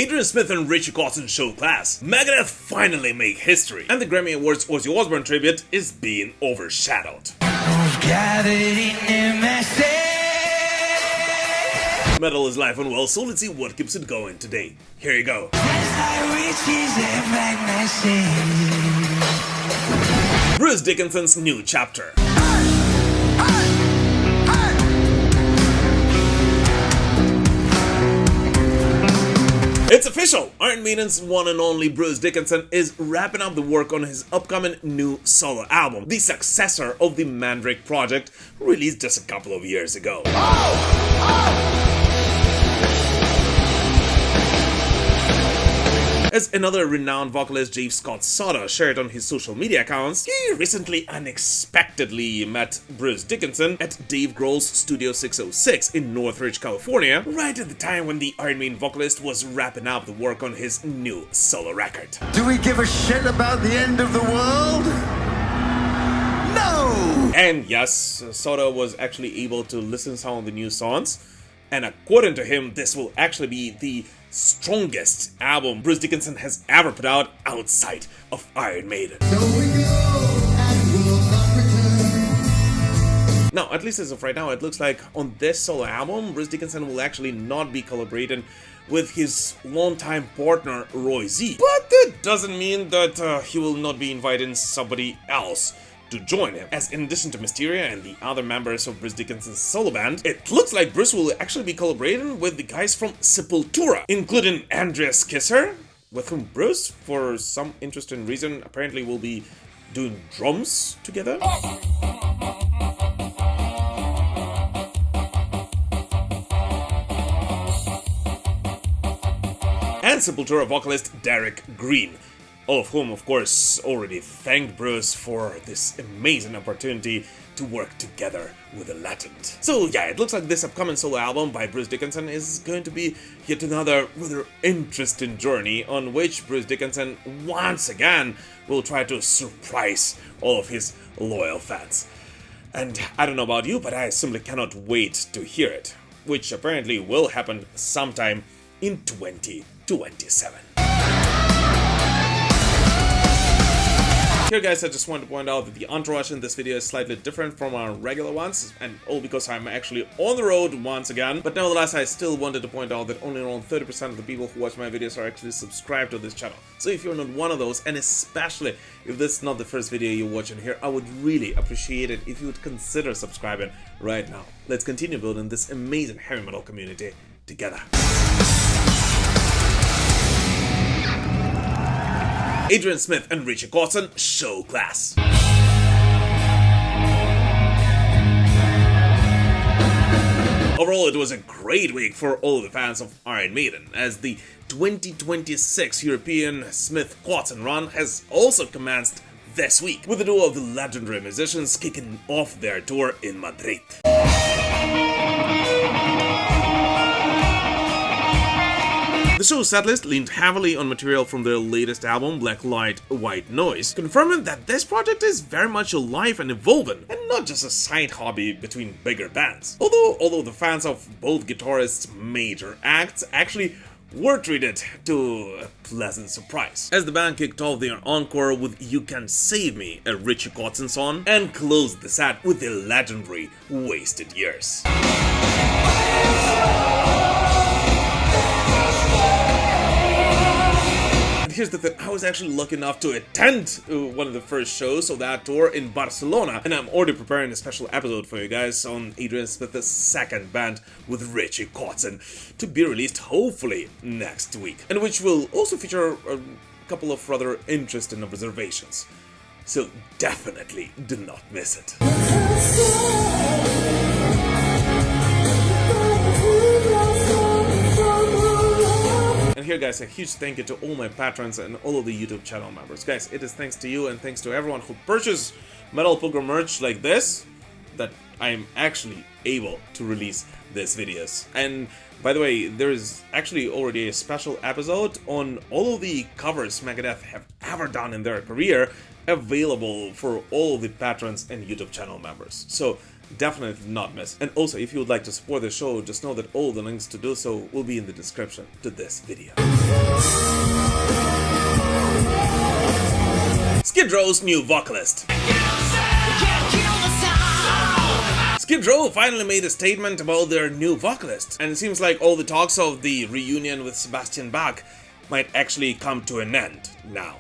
Adrian Smith and Ritchie Kotzen show class. Megadeth finally make history, and the Grammy Awards Ozzy Osbourne tribute is being overshadowed. Metal is life and well, so let's see what keeps it going today. Here you go. Bruce Dickinson's new chapter. It's official! Iron Maiden's one and only Bruce Dickinson is wrapping up the work on his upcoming new solo album, the successor of the Mandrake project, released just a couple of years ago. As another renowned vocalist, J. Scott Soto, shared on his social media accounts, he recently unexpectedly met Bruce Dickinson at Dave Grohl's Studio 606 in Northridge, California, right at the time when the Iron Maiden vocalist was wrapping up the work on his new solo record. Do we give a shit about the end of the world? No! And yes, Soto was actually able to listen to some of the new songs, and according to him, this will actually be the strongest album Bruce Dickinson has ever put out outside of Iron Maiden. Now, at least as of right now, it looks like on this solo album, Bruce Dickinson will actually not be collaborating with his longtime partner, Roy Z. But that doesn't mean that he will not be inviting somebody else to join him, as in addition to Mysteria and the other members of Bruce Dickinson's solo band, it looks like Bruce will actually be collaborating with the guys from Sepultura, including Andreas Kisser, with whom Bruce, for some interesting reason, apparently will be doing drums together. And Sepultura vocalist Derek Green, all of whom, of course, already thanked Bruce for this amazing opportunity to work together with a legend. So yeah, it looks like this upcoming solo album by Bruce Dickinson is going to be yet another rather interesting journey on which Bruce Dickinson once again will try to surprise all of his loyal fans. And I don't know about you, but I simply cannot wait to hear it, which apparently will happen sometime in 2027. Here guys, I just wanted to point out that the entourage in this video is slightly different from our regular ones, and all because I'm actually on the road once again. But nevertheless, I still wanted to point out that only around 30% of the people who watch my videos are actually subscribed to this channel. So if you're not one of those, and especially if this is not the first video you're watching here, I would really appreciate it if you would consider subscribing right now. Let's continue building this amazing heavy metal community together. Adrian Smith and Ritchie Kotzen show class. Overall, it was a great week for all the fans of Iron Maiden, as the 2026 European Smith Kotzen run has also commenced this week, with the duo of the legendary musicians kicking off their tour in Madrid. The show's setlist leaned heavily on material from their latest album, Black Light, White Noise, confirming that this project is very much alive and evolving, and not just a side hobby between bigger bands. Although the fans of both guitarists' major acts actually were treated to a pleasant surprise, as the band kicked off their encore with You Can Save Me, a Ritchie Kotzen song, and closed the set with the legendary Wasted Years. Here's the thing, I was actually lucky enough to attend one of the first shows of that tour in Barcelona, and I'm already preparing a special episode for you guys on Adrian Smith's second band with Ritchie Kotzen, to be released hopefully next week, and which will also feature a couple of rather interesting observations. So definitely do not miss it. And here guys, a huge thank you to all my patrons and all of the YouTube channel members. Guys, it is thanks to you and thanks to everyone who purchased Metal Pilgrim merch like this that I am actually able to release these videos. And by the way, there is actually already a special episode on all of the covers Megadeth have ever done in their career, available for all the patrons and YouTube channel members. So definitely not miss. And also, if you would like to support the show, just know that all the links to do so will be in the description to this video. Skid Row's new vocalist. Skid Row finally made a statement about their new vocalist, and it seems like all the talks of the reunion with Sebastian Bach might actually come to an end now.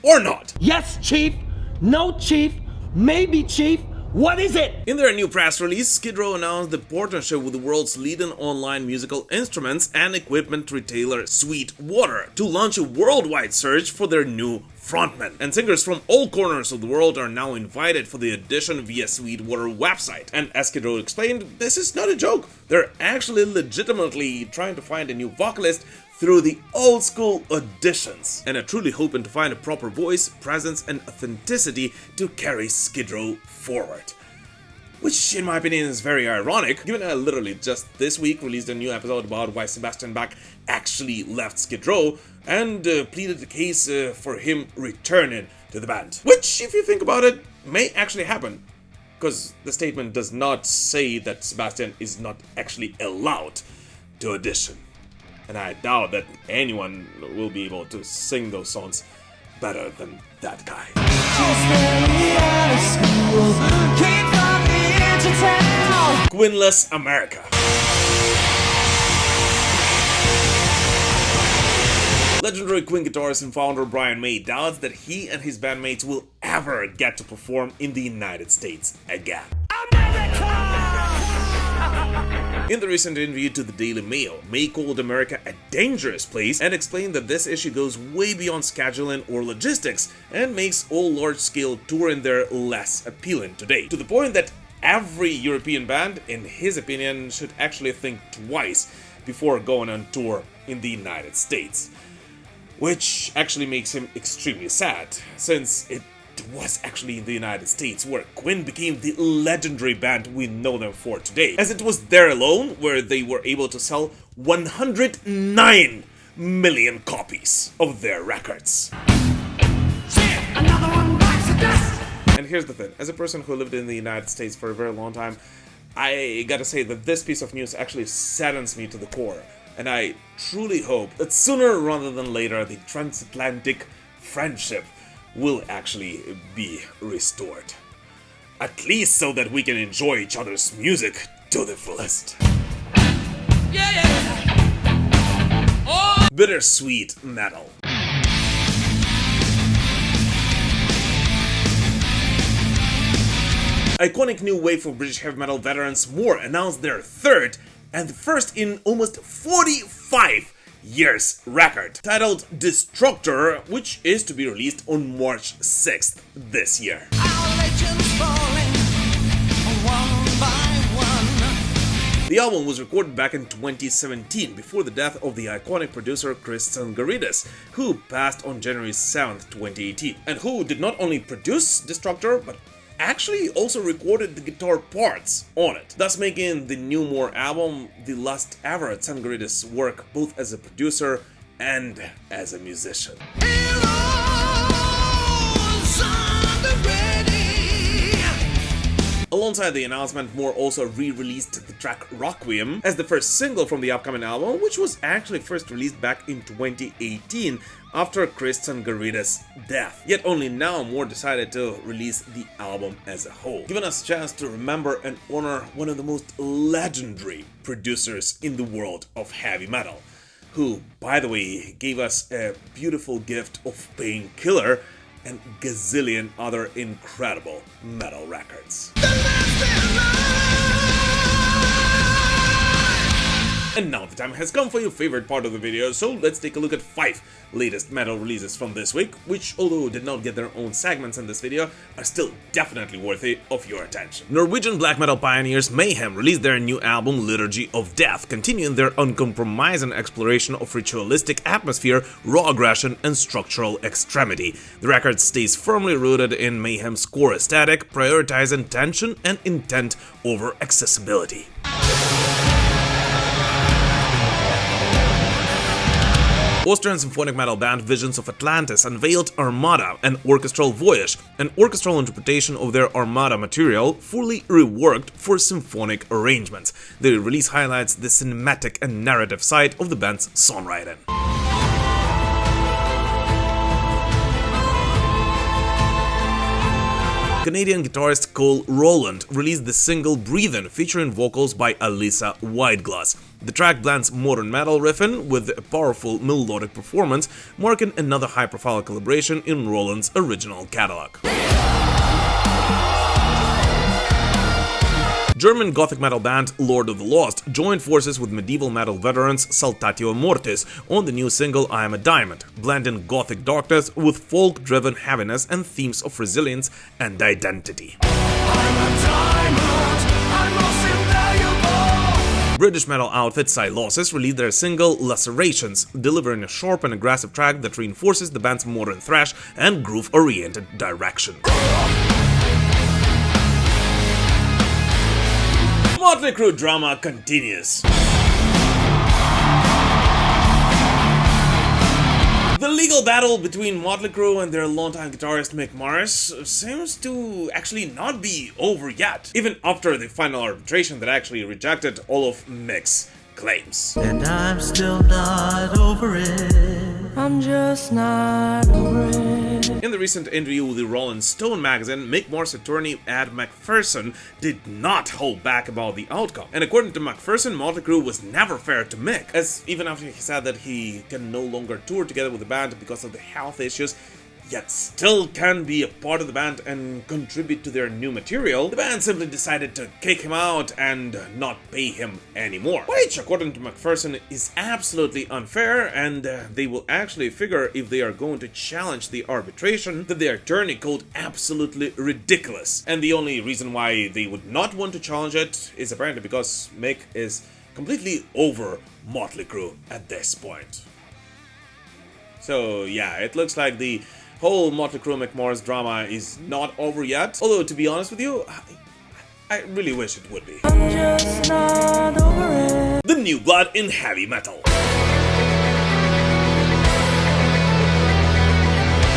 Or not. Yes, Chief. No, Chief. Maybe, Chief. What is it? In their new press release, Skid Row announced the partnership with the world's leading online musical instruments and equipment retailer Sweetwater to launch a worldwide search for their new frontman. And singers from all corners of the world are now invited for the audition via Sweetwater website. And as Skid Row explained, this is not a joke. They're actually legitimately trying to find a new vocalist through the old school auditions, and are truly hoping to find a proper voice, presence, and authenticity to carry Skid Row forward. Which, in my opinion, is very ironic, given I literally just this week released a new episode about why Sebastian Bach actually left Skid Row, and pleaded the case for him returning to the band. Which, if you think about it, may actually happen, because the statement does not say that Sebastian is not actually allowed to audition. And I doubt that anyone will be able to sing those songs better than that guy. Queenless America. Legendary Queen guitarist and founder Brian May doubts that he and his bandmates will ever get to perform in the United States again. In the recent interview to the Daily Mail, May called America a dangerous place and explained that this issue goes way beyond scheduling or logistics and makes all large-scale touring there less appealing today. To the point that every European band, in his opinion, should actually think twice before going on tour in the United States. Which actually makes him extremely sad, since it was actually in the United States where Queen became the legendary band we know them for today, as it was there alone where they were able to sell 109 million copies of their records. And here's the thing, as a person who lived in the United States for a very long time, I gotta say that this piece of news actually saddens me to the core, and I truly hope that sooner rather than later the transatlantic friendship will actually be restored. At least so that we can enjoy each other's music to the fullest. Oh. Bittersweet metal. Iconic new wave of British heavy metal veterans More announced their third and the first in almost 45 years record, titled Destructor, which is to be released on March 6th this year. The album was recorded back in 2017, before the death of the iconic producer Chris Tsangarides, who passed on January 7th, 2018, and who did not only produce Destructor, but actually also recorded the guitar parts on it, thus making the new More album the last ever Tsangarides work both as a producer and as a musician. Alongside the announcement, More also re-released the track Requiem as the first single from the upcoming album, which was actually first released back in 2018 after Chris Tsangarides' death. Yet only now More decided to release the album as a whole, giving us a chance to remember and honor one of the most legendary producers in the world of heavy metal, who, by the way, gave us a beautiful gift of Painkiller and gazillion other incredible metal records. And now the time has come for your favorite part of the video, so let's take a look at 5 latest metal releases from this week, which, although did not get their own segments in this video, are still definitely worthy of your attention. Norwegian black metal pioneers Mayhem released their new album Liturgy of Death, continuing their uncompromising exploration of ritualistic atmosphere, raw aggression, and structural extremity. The record stays firmly rooted in Mayhem's core aesthetic, prioritizing tension and intent over accessibility. Austrian symphonic metal band Visions of Atlantis unveiled Armada, an orchestral voyage, an orchestral interpretation of their Armada material, fully reworked for symphonic arrangements. The release highlights the cinematic and narrative side of the band's songwriting. Canadian guitarist Cole Rolland released the single Breathin', featuring vocals by Alissa White-Gluz. The track blends modern metal riffing with a powerful melodic performance, marking another high-profile collaboration in Rolland's original catalog. German gothic metal band Lord of the Lost joined forces with medieval metal veterans Saltatio Mortis on the new single I Am a Diamond, blending gothic darkness with folk-driven heaviness and themes of resilience and identity. British metal outfit Sylosis released their single Lacerations, delivering a sharp and aggressive track that reinforces the band's modern thrash and groove-oriented direction. Motley Crue drama continues. The legal battle between Motley Crue and their longtime guitarist Mick Mars seems to actually not be over yet, even after the final arbitration that actually rejected all of Mick's claims. And I'm still not over it. I'm just not over it. In the recent interview with the Rolling Stone magazine, Mick Mars' attorney Ed McPherson did not hold back about the outcome. And according to McPherson, Motley Crue was never fair to Mick, as even after he said that he can no longer tour together with the band because of the health issues, yet still can be a part of the band and contribute to their new material, the band simply decided to kick him out and not pay him anymore. Which, according to McPherson, is absolutely unfair, and they will actually figure if they are going to challenge the arbitration that their attorney called absolutely ridiculous. And the only reason why they would not want to challenge it is apparently because Mick is completely over Motley Crue at this point. So yeah, it looks like the whole Motley Crue Mick Mars drama is not over yet, although to be honest with you, I really wish it would be. I'm just not over it. The new blood in heavy metal.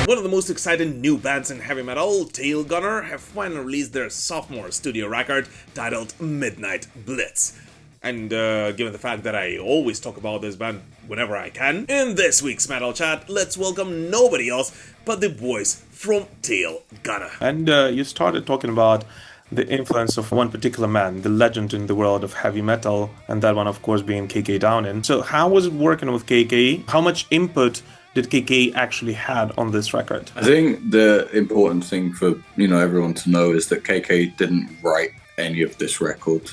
One of the most exciting new bands in heavy metal, Tailgunner, have finally released their sophomore studio record titled Midnight Blitz. And given the fact that I always talk about this band whenever I can, in this week's Metal Chat, let's welcome nobody else but the boys from Tailgunner. And you started talking about the influence of one particular man, the legend in the world of heavy metal, and that one, of course, being KK Downing. So how was it working with KK? How much input did KK actually had on this record? I think the important thing for everyone to know is that KK didn't write any of this record.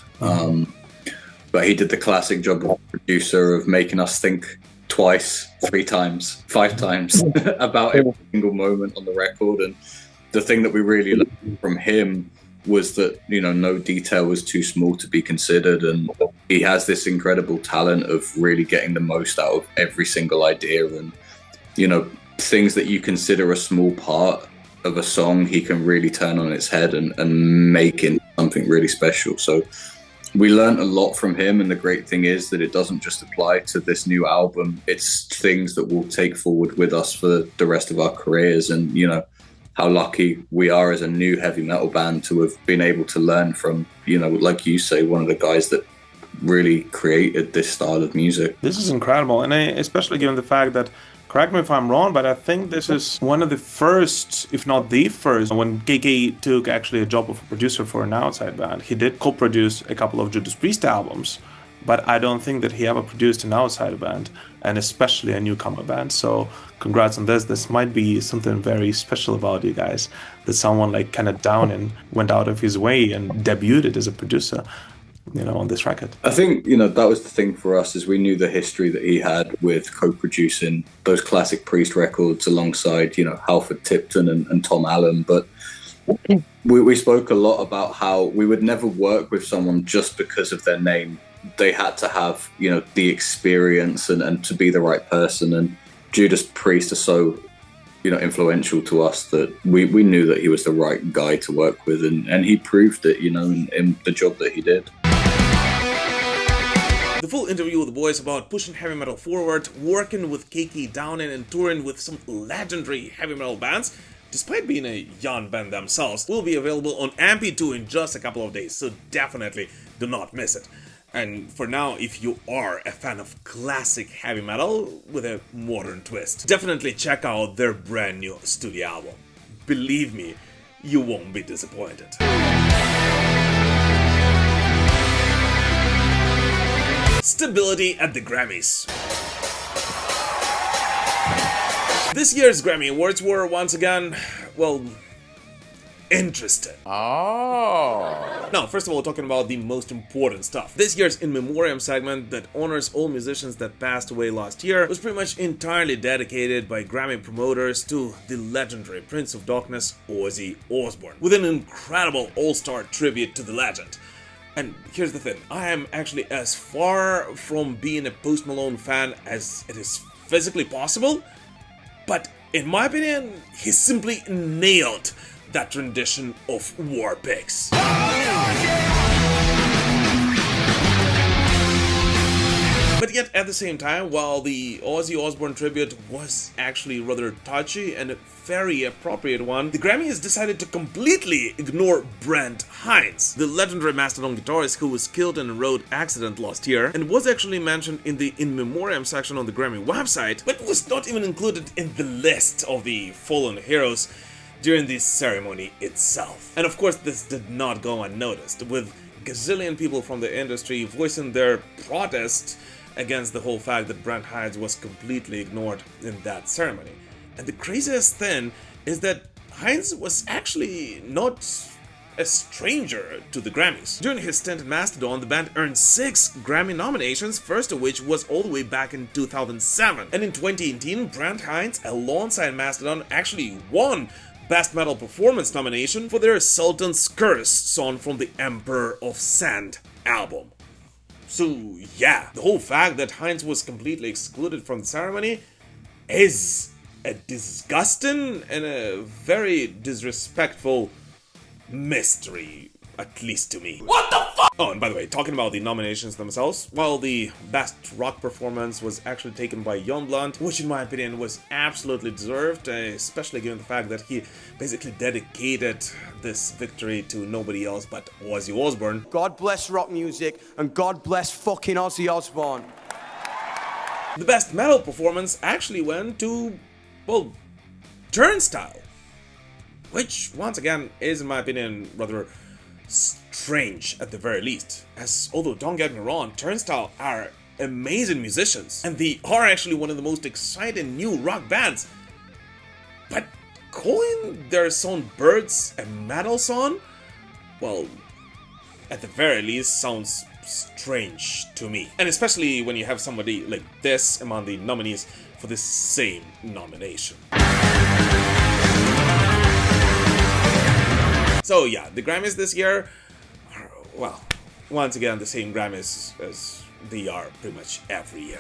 But he did the classic job of producer of making us think twice, 3 times, 5 times about every single moment on the record. And the thing that we really learned from him was that, no detail was too small to be considered. And he has this incredible talent of really getting the most out of every single idea. And, things that you consider a small part of a song, he can really turn on its head and make it something really special. So we learned a lot from him, and the great thing is that it doesn't just apply to this new album. It's things that we'll take forward with us for the rest of our careers, and how lucky we are as a new heavy metal band to have been able to learn from, like you say, one of the guys that really created this style of music. This is incredible, and especially given the fact that, correct me if I'm wrong, but I think this is one of the first, if not the first, when KK took actually a job of a producer for an outside band. He did co-produce a couple of Judas Priest albums, but I don't think that he ever produced an outside band, and especially a newcomer band. So congrats on this. This might be something very special about you guys, that someone like Kenneth Downing went out of his way and debuted as a producer, on this record. I think, that was the thing for us, is we knew the history that he had with co-producing those classic Priest records alongside, Halford Tipton and Tom Allen. But we spoke a lot about how we would never work with someone just because of their name. They had to have, the experience and to be the right person. And Judas Priest are so, influential to us that we knew that he was the right guy to work with. And he proved it, in the job that he did. The full interview with the boys about pushing heavy metal forward, working with KK Downing and touring with some legendary heavy metal bands, despite being a young band themselves, will be available on MP2 in just a couple of days, so definitely do not miss it. And for now, if you are a fan of classic heavy metal with a modern twist, definitely check out their brand new studio album. Believe me, you won't be disappointed. Stability at the Grammys. This year's Grammy Awards were once again, well, interesting. Oh. Now, first of all, talking about the most important stuff. This year's In Memoriam segment that honors all musicians that passed away last year was pretty much entirely dedicated by Grammy promoters to the legendary Prince of Darkness, Ozzy Osbourne, with an incredible all-star tribute to the legend. And here's the thing, I am actually as far from being a Post Malone fan as it is physically possible, but in my opinion, he simply nailed that rendition of War Pigs. But yet, at the same time, while the Ozzy Osbourne tribute was actually rather touchy and a very appropriate one, the Grammys decided to completely ignore Brent Hinds, the legendary Mastodon guitarist who was killed in a road accident last year and was actually mentioned in the In Memoriam section on the Grammy website, but was not even included in the list of the fallen heroes during the ceremony itself. And of course, this did not go unnoticed, with gazillion people from the industry voicing their protest against the whole fact that Brent Hinds was completely ignored in that ceremony. And the craziest thing is that Hinds was actually not a stranger to the Grammys. During his stint at Mastodon, the band earned 6 Grammy nominations, first of which was all the way back in 2007. And in 2018, Brent Hinds, alongside Mastodon, actually won Best Metal Performance nomination for their Sultan's Curse song from the Emperor of Sand album. So yeah, the whole fact that Hinds was completely excluded from the ceremony is a disgusting and a very disrespectful mystery, at least to me. What the fuck? Oh, and by the way, talking about the nominations themselves, while the Best Rock Performance was actually taken by Youngblood, which in my opinion was absolutely deserved, especially given the fact that he basically dedicated this victory to nobody else but Ozzy Osbourne. God bless rock music, and God bless fucking Ozzy Osbourne. The Best Metal Performance actually went to, well, Turnstile, which once again is in my opinion rather strange at the very least, as although don't get me wrong, Turnstile are amazing musicians and they are actually one of the most exciting new rock bands, but calling their song Birds a metal song, well, at the very least sounds strange to me, and especially when you have somebody like this among the nominees for the same nomination. So yeah, the Grammys this year are, well, once again the same Grammys as they are pretty much every year.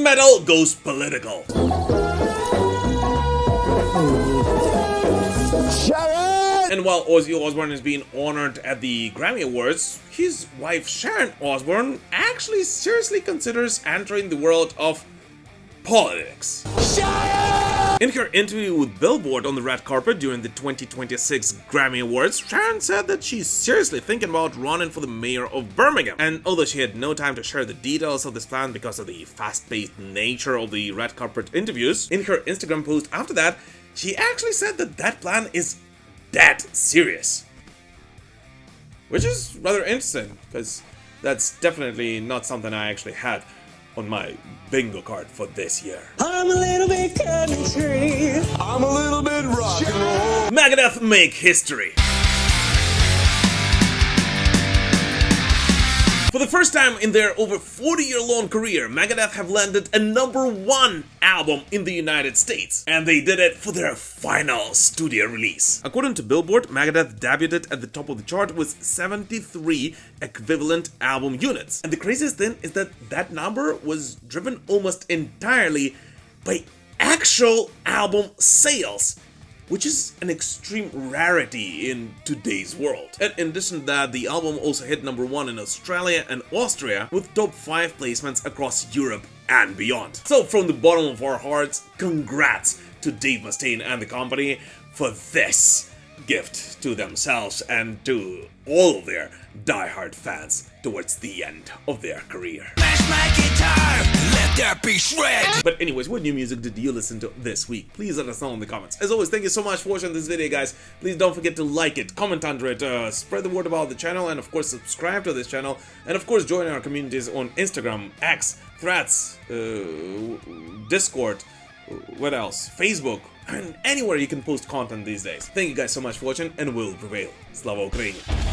Metal goes political. Sharon! And while Ozzy Osbourne is being honored at the Grammy Awards, his wife Sharon Osbourne actually seriously considers entering the world of politics. In her interview with Billboard on the red carpet during the 2026 Grammy Awards, Sharon said that she's seriously thinking about running for the mayor of Birmingham. And although she had no time to share the details of this plan because of the fast-paced nature of the red carpet interviews, in her Instagram post after that, she actually said that that plan is dead serious. Which is rather interesting, because that's definitely not something I actually had on my bingo card for this year. I'm a little bit country. I'm a little bit rock and roll. Megadeth make history. For the first time in their over 40-year-long career, Megadeth have landed a #1 album in the United States, and they did it for their final studio release. According to Billboard, Megadeth debuted at the top of the chart with 73 equivalent album units. And the craziest thing is that that number was driven almost entirely by actual album sales, which is an extreme rarity in today's world. And in addition to that, the album also hit #1 in Australia and Austria, with top 5 placements across Europe and beyond. So from the bottom of our hearts, congrats to Dave Mustaine and the company for this gift to themselves and to all of their diehard fans towards the end of their career. But anyways, what new music did you listen to this week? Please let us know in the comments. As always, thank you so much for watching this video, guys. Please don't forget to like it, comment under it, spread the word about the channel, and of course subscribe to this channel, and of course join our communities on Instagram, X, Threads, Discord, what else? Facebook, and anywhere you can post content these days. Thank you guys so much for watching, and we'll prevail. Slava Ukraini!